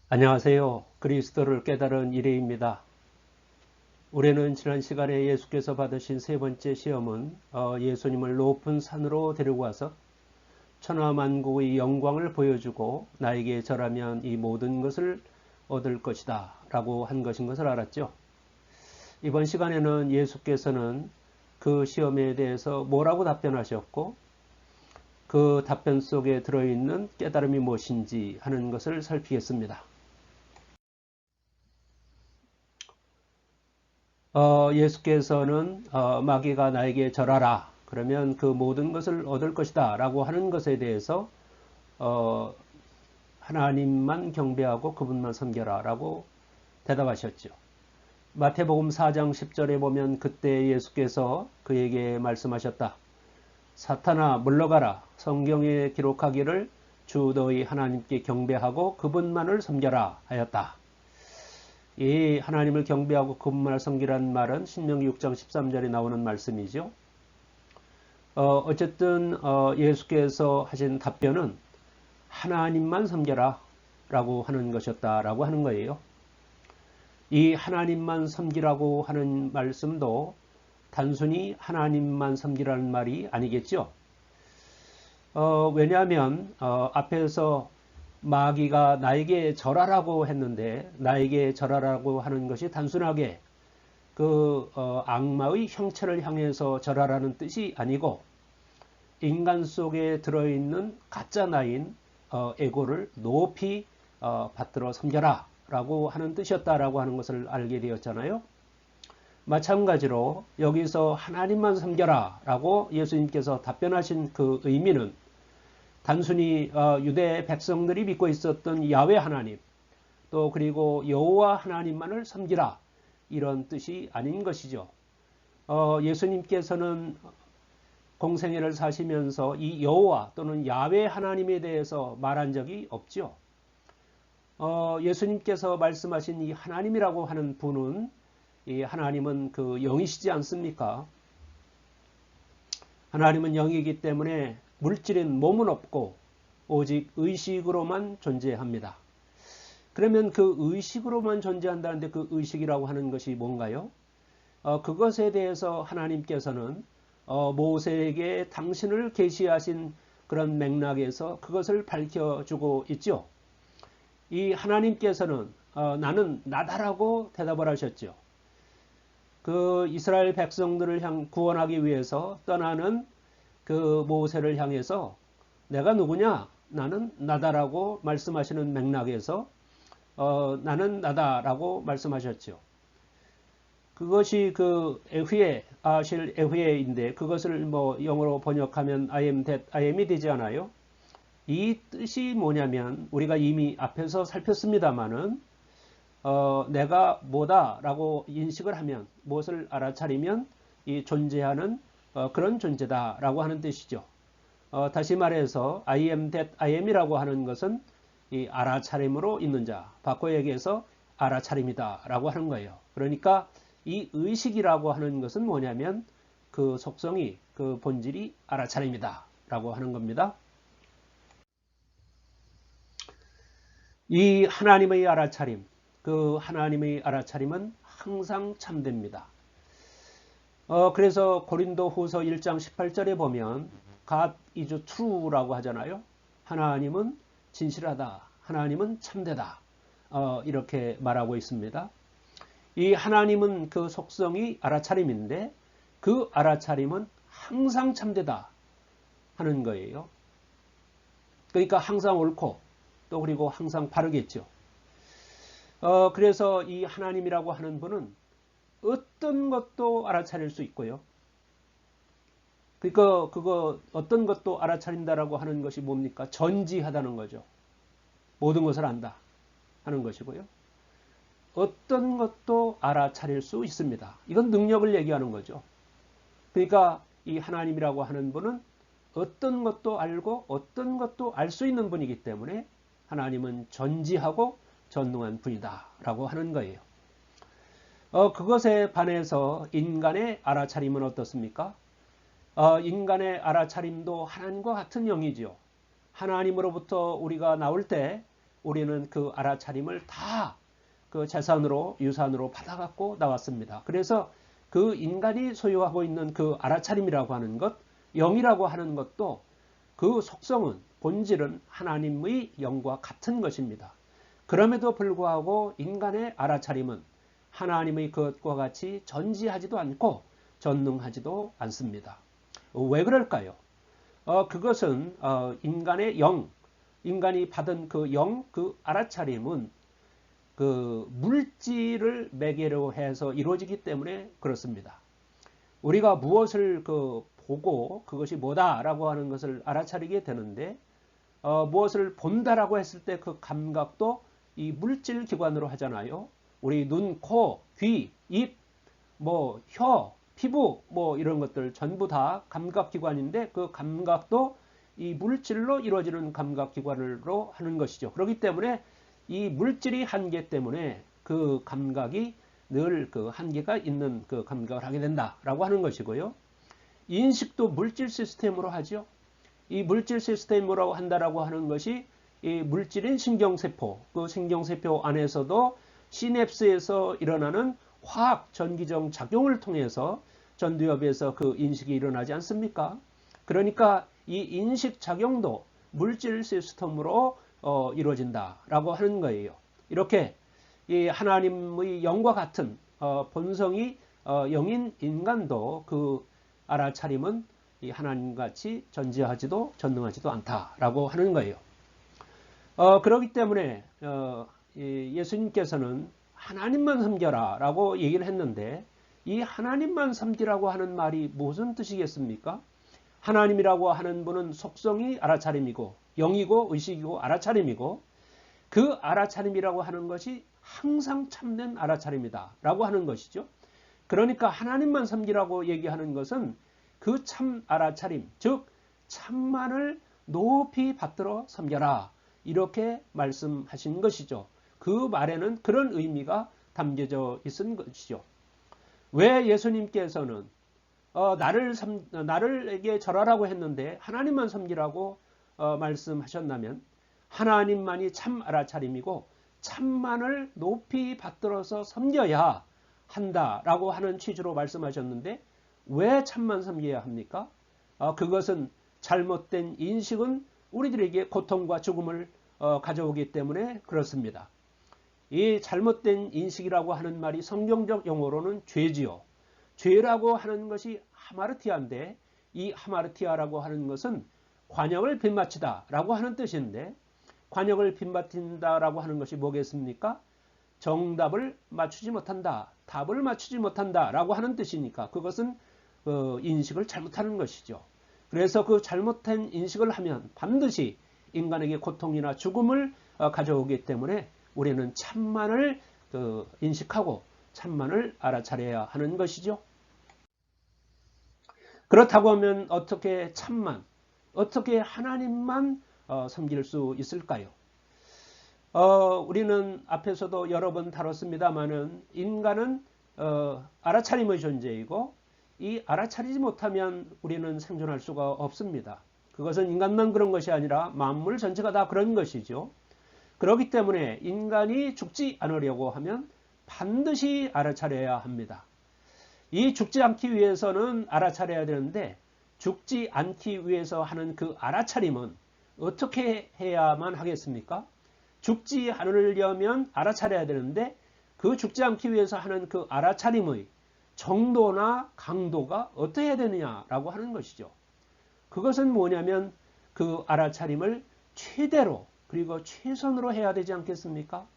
안녕하세요. 그리스도를 깨달은 이레입니다. 올해는 지난 시간에 예수께서 받으신 세 번째 시험은 예수님을 높은 산으로 데리고 와서 천하만국의 영광을 보여주고 나에게 절하면 이 모든 것을 얻을 것이다 라고 한 것인 것을 알았죠. 이번 시간에는 예수께서는 그 시험에 대해서 뭐라고 답변하셨고 그 답변 속에 들어있는 깨달음이 무엇인지 하는 것을 살피겠습니다. 예수께서는 마귀가 나에게 절하라 그러면 그 모든 것을 얻을 것이다 라고 하는 것에 대해서 하나님만 경배하고 그분만 섬겨라 라고 대답하셨죠. 마태복음 4장 10절에 보면 그때 예수께서 그에게 말씀하셨다. 사탄아 물러가라. 성경에 기록하기를 주 너희 하나님께 경배하고 그분만을 섬겨라 하였다. 이 하나님을 경배하고 그분만을 섬기라는 말은 신명기 6장 13절에 나오는 말씀이죠. 어쨌든 예수께서 하신 답변은 하나님만 섬겨라 라고 하는 것이었다라고 하는 거예요. 이 하나님만 섬기라고 하는 말씀도 단순히 하나님만 섬기라는 말이 아니겠죠. 왜냐하면 앞에서 마귀가 나에게 절하라고 했는데 나에게 절하라고 하는 것이 단순하게 그 악마의 형체를 향해서 절하라는 뜻이 아니고 인간 속에 들어있는 가짜 나인 에고를 높이 받들어 섬겨라 라고 하는 뜻이었다라고 하는 것을 알게 되었잖아요. 마찬가지로 여기서 하나님만 섬겨라 라고 예수님께서 답변하신 그 의미는 단순히 유대 백성들이 믿고 있었던 야훼 하나님 또 그리고 여호와 하나님만을 섬기라 이런 뜻이 아닌 것이죠. 예수님께서는 공생애를 사시면서 이 여호와 또는 야훼 하나님에 대해서 말한 적이 없죠. 예수님께서 말씀하신 이 하나님이라고 하는 분은 이 하나님은 그 영이시지 않습니까? 하나님은 영이기 때문에 물질인 몸은 없고 오직 의식으로만 존재합니다. 그러면 그 의식으로만 존재한다는데 그 의식이라고 하는 것이 뭔가요? 그것에 대해서 하나님께서는 모세에게 당신을 계시하신 그런 맥락에서 그것을 밝혀주고 있죠. 이 하나님께서는 나는 나다라고 대답을 하셨죠. 그 이스라엘 백성들을 구원하기 위해서 떠나는 그 모세를 향해서 내가 누구냐? 나는 나다라고 말씀하시는 맥락에서 나는 나다라고 말씀하셨죠. 그것이 그 에후에 아실 에후에인데 그것을 뭐 영어로 번역하면 I am that I am이 되지 않아요? 이 뜻이 뭐냐면 우리가 이미 앞에서 살폈습니다마는 내가 뭐다라고 인식을 하면 무엇을 알아차리면 이 존재하는 그런 존재다라고 하는 뜻이죠. 다시 말해서 I am that I am이라고 하는 것은 이 알아차림으로 있는 자, 바꿔 얘기해서 알아차림이다라고 하는 거예요. 그러니까 이 의식이라고 하는 것은 뭐냐면 그 속성이 그 본질이 알아차림이다라고 하는 겁니다. 이 하나님의 알아차림, 그 하나님의 알아차림은 항상 참됩니다. 그래서 고린도 후서 1장 18절에 보면 God is true라고 하잖아요. 하나님은 진실하다. 하나님은 참되다. 이렇게 말하고 있습니다. 이 하나님은 그 속성이 알아차림인데 그 알아차림은 항상 참되다 하는 거예요. 그러니까 항상 옳고 또 그리고 항상 바르겠죠. 그래서 이 하나님이라고 하는 분은 어떤 것도 알아차릴 수 있고요. 그러니까 그거 어떤 것도 알아차린다라고 하는 것이 뭡니까? 전지하다는 거죠. 모든 것을 안다 하는 것이고요. 어떤 것도 알아차릴 수 있습니다. 이건 능력을 얘기하는 거죠. 그러니까 이 하나님이라고 하는 분은 어떤 것도 알고 어떤 것도 알 수 있는 분이기 때문에 하나님은 전지하고 전능한 분이다 라고 하는 거예요. 그것에 반해서 인간의 알아차림은 어떻습니까? 인간의 알아차림도 하나님과 같은 영이죠. 하나님으로부터 우리가 나올 때 우리는 그 알아차림을 다 그 재산으로 유산으로 받아갖고 나왔습니다. 그래서 그 인간이 소유하고 있는 그 알아차림이라고 하는 것, 영이라고 하는 것도 그 속성은 본질은 하나님의 영과 같은 것입니다. 그럼에도 불구하고 인간의 알아차림은 하나님의 것과 같이 전지하지도 않고 전능하지도 않습니다. 왜 그럴까요? 그것은 인간의 영, 인간이 받은 그 영, 그 알아차림은 그 물질을 매개로 해서 이루어지기 때문에 그렇습니다. 우리가 무엇을 보고 그것이 뭐다라고 하는 것을 알아차리게 되는데 무엇을 본다라고 했을 때 그 감각도 이 물질 기관으로 하잖아요. 우리 눈, 코, 귀, 입, 혀, 피부 이런 것들 전부 다 감각기관인데 그 감각도 이 물질로 이루어지는 감각기관으로 하는 것이죠. 그렇기 때문에 이 물질이 한계 때문에 그 감각이 늘 그 한계가 있는 그 감각을 하게 된다라고 하는 것이고요. 인식도 물질 시스템으로 하죠. 이 물질 시스템으로 한다라고 하는 것이 이 물질인 신경세포, 그 신경세포 안에서도 시냅스에서 일어나는 화학 전기적 작용을 통해서 전두엽에서 그 인식이 일어나지 않습니까? 그러니까 이 인식 작용도 물질 시스템으로 이루어진다라고 하는 거예요. 이렇게 이 하나님의 영과 같은 본성이 영인 인간도 그 알아차림은 이 하나님같이 전지하지도 전능하지도 않다라고 하는 거예요. 그렇기 때문에 예수님께서는 하나님만 섬겨라 라고 얘기를 했는데 이 하나님만 섬기라고 하는 말이 무슨 뜻이겠습니까? 하나님이라고 하는 분은 속성이 알아차림이고 영이고 의식이고 알아차림이고 그 알아차림이라고 하는 것이 항상 참된 알아차림이다 라고 하는 것이죠. 그러니까 하나님만 섬기라고 얘기하는 것은 그 참 알아차림, 즉 참만을 높이 받들어 섬겨라 이렇게 말씀하신 것이죠. 그 말에는 그런 의미가 담겨져 있은 것이죠. 왜 예수님께서는 나를에게 절하라고 했는데 하나님만 섬기라고 말씀하셨나면 하나님만이 참 알아차림이고 참만을 높이 받들어서 섬겨야 한다라고 하는 취지로 말씀하셨는데 왜 참만 섬겨야 합니까? 그것은 잘못된 인식은 우리들에게 고통과 죽음을 가져오기 때문에 그렇습니다. 이 잘못된 인식이라고 하는 말이 성경적 용어로는 죄지요. 죄라고 하는 것이 하마르티아인데 이 하마르티아라고 하는 것은 관역을 빗맞추다 라고 하는 뜻인데 관역을 빗맞춘다 라고 하는 것이 뭐겠습니까? 정답을 맞추지 못한다, 답을 맞추지 못한다 라고 하는 뜻이니까 그것은 인식을 잘못하는 것이죠. 그래서 그 잘못된 인식을 하면 반드시 인간에게 고통이나 죽음을 가져오기 때문에 우리는 참만을 인식하고 참만을 알아차려야 하는 것이죠. 그렇다고 하면 어떻게 참만, 어떻게 하나님만 섬길 수 있을까요? 우리는 앞에서도 여러 번 다뤘습니다마는 인간은 알아차림의 존재이고 이 알아차리지 못하면 우리는 생존할 수가 없습니다. 그것은 인간만 그런 것이 아니라 만물 전체가 다 그런 것이죠. 그렇기 때문에 인간이 죽지 않으려고 하면 반드시 알아차려야 합니다. 이 죽지 않기 위해서는 알아차려야 되는데 죽지 않기 위해서 하는 그 알아차림은 어떻게 해야만 하겠습니까? 죽지 않으려면 알아차려야 되는데 그 죽지 않기 위해서 하는 그 알아차림의 정도나 강도가 어떻게 해야 되느냐라고 하는 것이죠. 그것은 뭐냐면 그 알아차림을 최대로 그리고 최선으로 해야 되지 않겠습니까?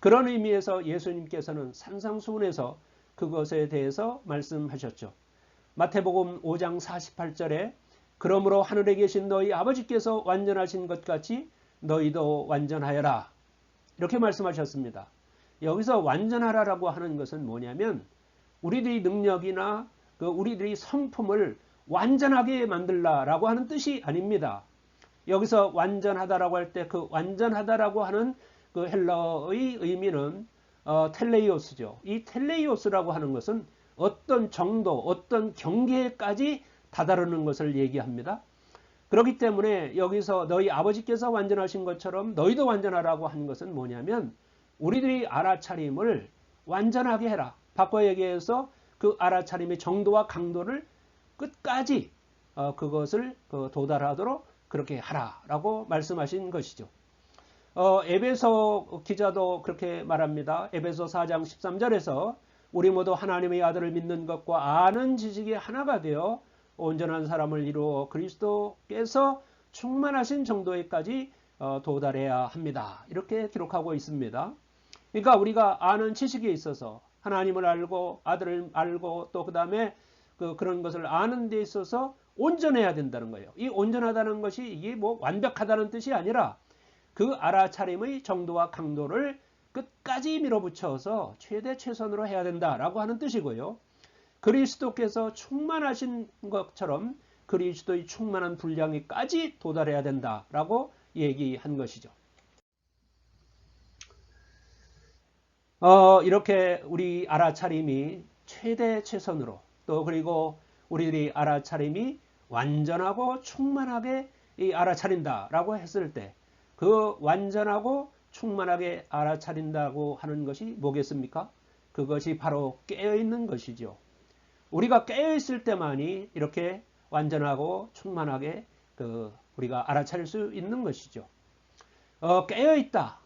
그런 의미에서 예수님께서는 산상수훈에서 그것에 대해서 말씀하셨죠. 마태복음 5장 48절에 그러므로 하늘에 계신 너희 아버지께서 완전하신 것 같이 너희도 완전하여라. 이렇게 말씀하셨습니다. 여기서 완전하라라고 하는 것은 뭐냐면 우리들의 능력이나 우리들의 성품을 완전하게 만들라라고 하는 뜻이 아닙니다. 여기서 완전하다라고 할 때 그 완전하다라고 하는 그 헬라어의 의미는 텔레이오스죠. 이 텔레이오스라고 하는 것은 어떤 정도, 어떤 경계까지 다다르는 것을 얘기합니다. 그렇기 때문에 여기서 너희 아버지께서 완전하신 것처럼 너희도 완전하라고 한 것은 뭐냐면 우리들이 알아차림을 완전하게 해라. 바꿔 얘기해서 그 알아차림의 정도와 강도를 끝까지 그것을 도달하도록 그렇게 하라라고 말씀하신 것이죠. 에베소 기자도 그렇게 말합니다. 에베소 4장 13절에서 우리 모두 하나님의 아들을 믿는 것과 아는 지식이 하나가 되어 온전한 사람을 이루어 그리스도께서 충만하신 정도에까지 도달해야 합니다. 이렇게 기록하고 있습니다. 그러니까 우리가 아는 지식에 있어서 하나님을 알고 아들을 알고 또 그 다음에 그런 것을 아는 데 있어서 온전해야 된다는 거예요. 이 온전하다는 것이 이게 뭐 완벽하다는 뜻이 아니라 그 알아차림의 정도와 강도를 끝까지 밀어붙여서 최대 최선으로 해야 된다라고 하는 뜻이고요. 그리스도께서 충만하신 것처럼 그리스도의 충만한 분량에까지 도달해야 된다라고 얘기한 것이죠. 이렇게 우리 알아차림이 최대 최선으로 또 그리고 우리들이 알아차림이 완전하고 충만하게 알아차린다라고 했을 때 그 완전하고 충만하게 알아차린다고 하는 것이 뭐겠습니까? 그것이 바로 깨어있는 것이죠. 우리가 깨어있을 때만이 이렇게 완전하고 충만하게 우리가 알아차릴 수 있는 것이죠. 깨어있다.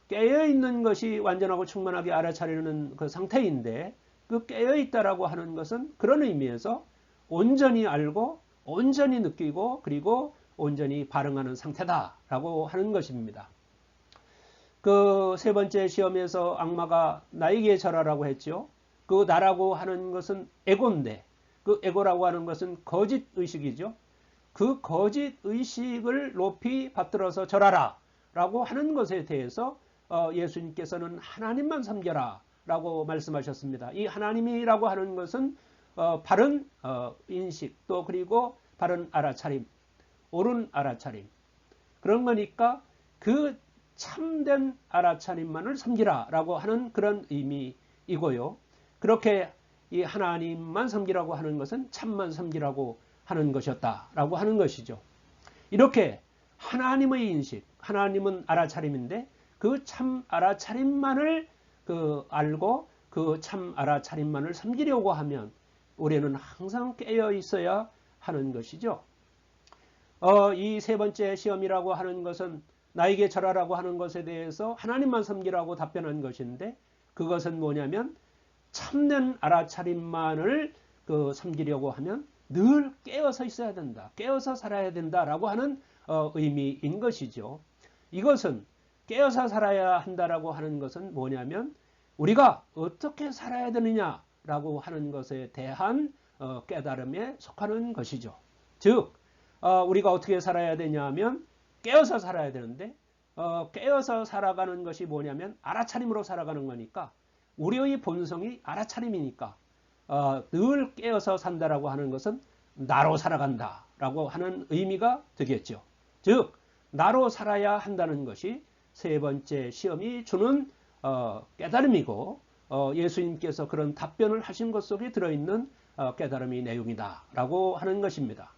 깨어있는 것이 완전하고 충만하게 알아차리는 그 상태인데 그 깨어있다라고 하는 것은 그런 의미에서 온전히 알고 온전히 느끼고 그리고 온전히 반응하는 상태다라고 하는 것입니다. 그 세 번째 시험에서 악마가 나에게 절하라고 했죠. 그 나라고 하는 것은 에고인데 그 에고라고 하는 것은 거짓 의식이죠. 그 거짓 의식을 높이 받들어서 절하라 라고 하는 것에 대해서 예수님께서는 하나님만 섬겨라 라고 말씀하셨습니다. 이 하나님이라고 하는 것은 바른 인식 또 그리고 바른 알아차림 옳은 알아차림 그런 거니까 그 참된 알아차림만을 섬기라 라고 하는 그런 의미이고요. 그렇게 이 하나님만 섬기라고 하는 것은 참만 섬기라고 하는 것이었다라고 하는 것이죠. 이렇게 하나님의 인식, 하나님은 알아차림인데 그 참 알아차림만을 알고 그 참 알아차림만을 섬기려고 하면 우리는 항상 깨어 있어야 하는 것이죠. 이 세 번째 시험이라고 하는 것은 나에게 절하라고 하는 것에 대해서 하나님만 섬기라고 답변한 것인데 그것은 뭐냐면 참된 알아차림만을 섬기려고 하면 늘 깨어서 있어야 된다. 깨어서 살아야 된다라고 하는 의미인 것이죠. 이것은 깨어서 살아야 한다라고 하는 것은 뭐냐면 우리가 어떻게 살아야 되느냐라고 하는 것에 대한 깨달음에 속하는 것이죠. 즉 우리가 어떻게 살아야 되냐면 깨어서 살아야 되는데 깨어서 살아가는 것이 뭐냐면 알아차림으로 살아가는 거니까 우리의 본성이 알아차림이니까 늘 깨어서 산다라고 하는 것은 나로 살아간다라고 하는 의미가 되겠죠. 즉 나로 살아야 한다는 것이 세 번째 시험이 주는 깨달음이고 예수님께서 그런 답변을 하신 것 속에 들어있는 깨달음의 내용이다라고 하는 것입니다.